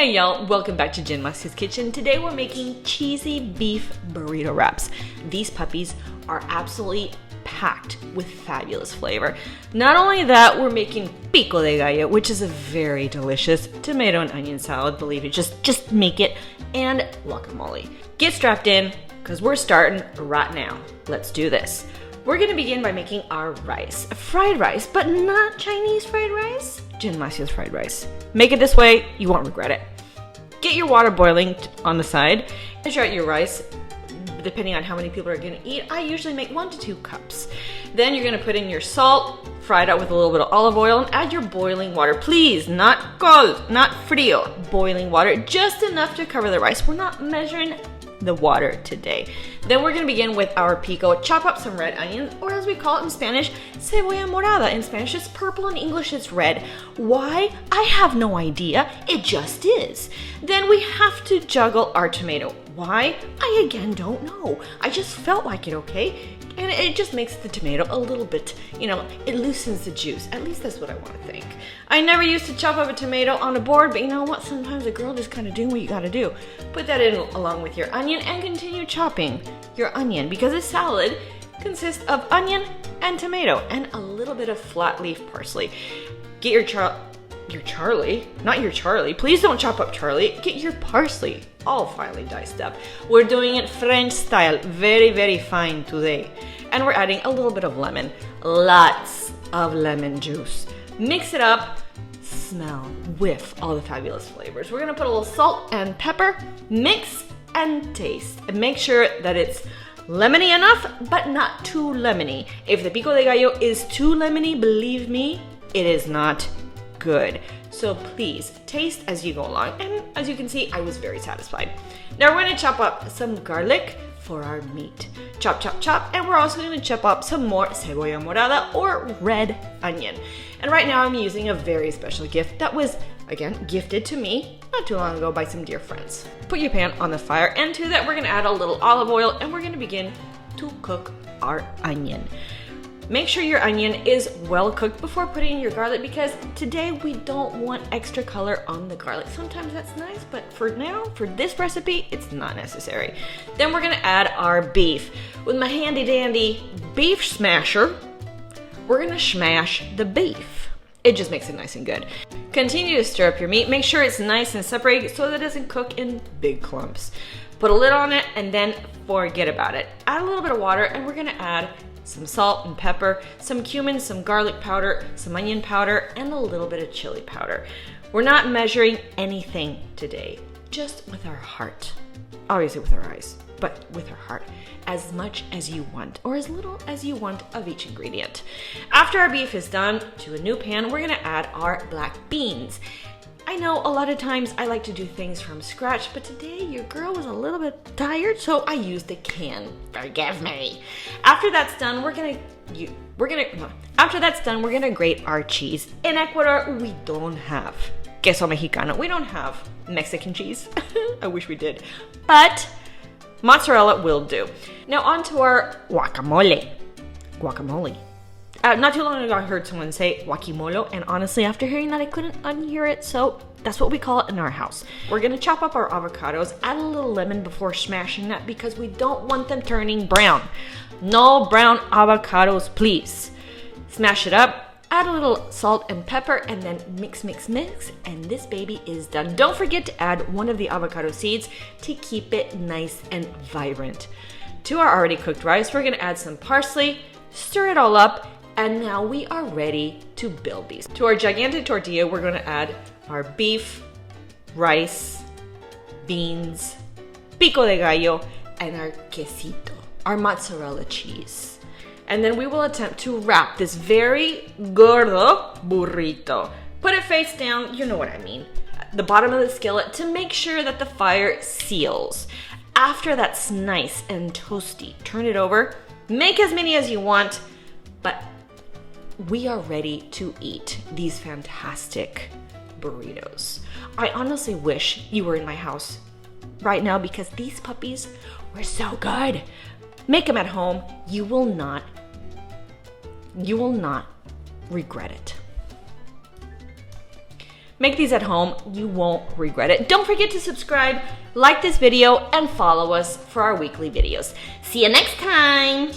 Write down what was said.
Hey y'all, welcome back to Jen Max's Kitchen. Today we're making cheesy beef burrito wraps. These puppies are absolutely packed with fabulous flavor. Not only that, we're making pico de gallo, which is a very delicious tomato and onion salad. Believe it, just make it, and guacamole. Get strapped in, because we're starting right now. Let's do this. We're gonna begin by making our rice. Fried rice, but not Chinese fried rice. Jen Max's fried rice. Make it this way, you won't regret it. Get your water boiling on the side. Measure out your rice, depending on how many people are gonna eat. I usually make 1 to 2 cups. Then you're gonna put in your salt, fry it out with a little bit of olive oil, and add your boiling water. Please, not cold, not frío, boiling water, just enough to cover the rice. We're not measuring the water today. Then we're gonna begin with our pico. Chop up some red onions, or as we call it in Spanish, cebolla morada. In Spanish it's purple, in English it's red. Why? I have no idea, it just is. Then we have to juggle our tomato. Why? I again don't know. I just felt like it, okay? And it just makes the tomato a little bit, it loosens the juice. At least that's what I want to think. I never used to chop up a tomato on a board, but you know what? Sometimes a girl just kind of do what you gotta do. Put that in along with your onion and continue chopping your onion, because this salad consists of onion and tomato and a little bit of flat leaf parsley. Get your Charlie, not your Charlie. Please don't chop up Charlie. Get your parsley, all finely diced up. We're doing it French style, very, very fine today. And we're adding a little bit of lemon, lots of lemon juice. Mix it up, smell, whiff all the fabulous flavors. We're gonna put a little salt and pepper, mix and taste. And make sure that it's lemony enough, but not too lemony. If the pico de gallo is too lemony, believe me, it is not good. So please taste as you go along, and as you can see, I was very satisfied. Now we're going to chop up some garlic for our meat. Chop, chop, chop, and we're also going to chop up some more cebolla morada or red onion. And right now I'm using a very special gift that was, again, gifted to me not too long ago by some dear friends. Put your pan on the fire, and to that we're going to add a little olive oil, and we're going to begin to cook our onion. Make sure your onion is well cooked before putting in your garlic, because today we don't want extra color on the garlic. Sometimes that's nice, but for now, for this recipe, it's not necessary. Then we're gonna add our beef. With my handy dandy beef smasher, we're gonna smash the beef. It just makes it nice and good. Continue to stir up your meat. Make sure it's nice and separated so that it doesn't cook in big clumps. Put a lid on it and then forget about it. Add a little bit of water, and we're gonna add some salt and pepper, some cumin, some garlic powder, some onion powder, and a little bit of chili powder. We're not measuring anything today, just with our heart. Obviously with our eyes, but with our heart. As much as you want, or as little as you want of each ingredient. After our beef is done, to a new pan, we're gonna add our black beans. I know a lot of times I like to do things from scratch, but today your girl was a little bit tired, so I used a can. Forgive me. After that's done, we're gonna grate our cheese. In Ecuador, we don't have queso mexicano. We don't have Mexican cheese. I wish we did, but mozzarella will do. Now on to our guacamole. Not too long ago, I heard someone say guacamole, and honestly, after hearing that, I couldn't unhear it, so that's what we call it in our house. We're gonna chop up our avocados, add a little lemon before smashing that, because we don't want them turning brown. No brown avocados, please. Smash it up, add a little salt and pepper, and then mix, mix, mix, and this baby is done. Don't forget to add one of the avocado seeds to keep it nice and vibrant. To our already cooked rice, we're gonna add some parsley, stir it all up, and now we are ready to build these. To our gigantic tortilla, we're gonna add our beef, rice, beans, pico de gallo, and our quesito, our mozzarella cheese. And then we will attempt to wrap this very gordo burrito. Put it face down, you know what I mean, at the bottom of the skillet to make sure that the fire seals. After that's nice and toasty, turn it over, make as many as you want, but we are ready to eat these fantastic burritos. I honestly wish you were in my house right now, because these puppies were so good. Make them at home. You will not regret it. Make these at home. You won't regret it. Don't forget to subscribe, like this video, and follow us for our weekly videos. See you next time.